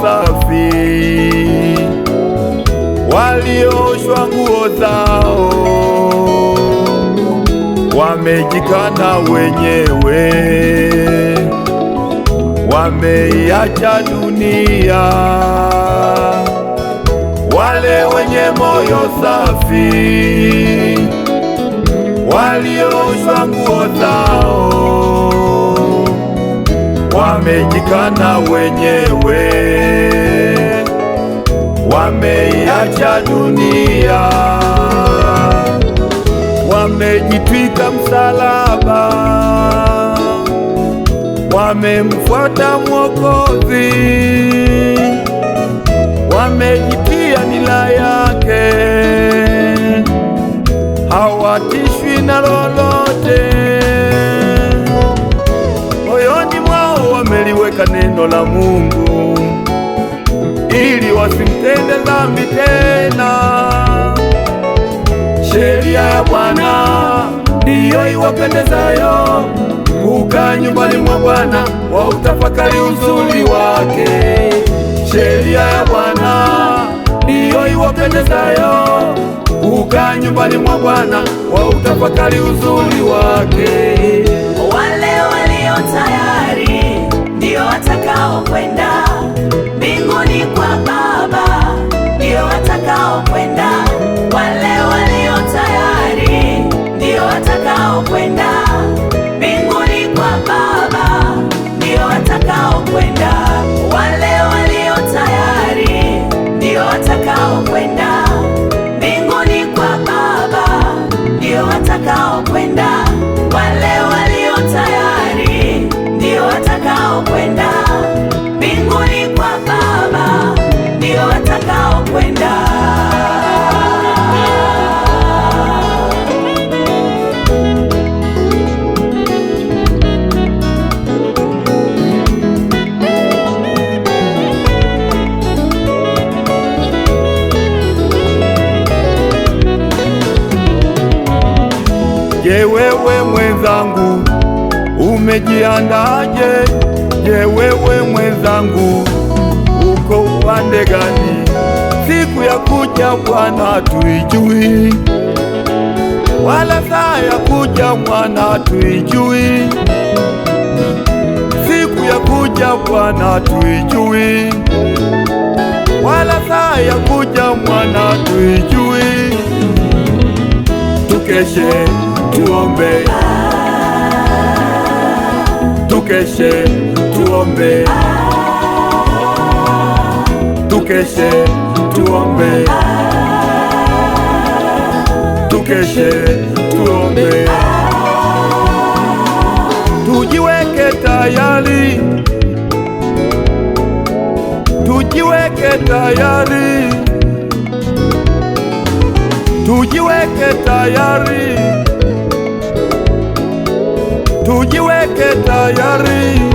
safi, walioshwa nguo zao, wamejikana wenyewe, wameiacha dunia. Wale wenye moyo safi, walioshwa nguo zao, wamejikana wenyewe, wameiacha dunia. Wamejitwika msalaba, wamemfuata Mwokozi, wamejitia nila yake, hawatishwi na lolote. Moyoni mwao wameliweka neno la Mungu, ili wasimtende dhambi tena. Sheria ya Bwana ndiyo iwapendezayo, kukaa nyumbani mwa Bwana wautafakari uzuri wake. Sheria ya Bwana ndiyo iwapendezayo, kukaa nyumbani mwa Bwana wautafakari uzuri wake. Wale walio tayari ndio watakao kwenda mbinguni kwa Baba, ndio watakao kwenda. Wale walio tayari ndio watakao kwenda mbinguni kwa Baba, ndio watakao kwenda. Wale walio tayari ndio watakao kwenda mbinguni kwa Baba, ndio watakao kwenda. Wale walio tayari ndio watakao kwenda mbinguni kwa Baba, ndio watakao kwenda. Je, wewe mwenzangu umejiandaje? Je, wewe mwenzangu uko upande gani? Siku ya kuja Bwana tuijui, wala saa ya kuja Bwana tuijui. Siku ya kuja Bwana tuijui, wala saa ya kuja Bwana tuijui. Tukeshe tuombe, tukeshe tuombe, tukeshe tuombe, tukeshe tuombe. Tujiweke tayari, tujiweke tayari, tujiweke tayari, tujiweke tayari.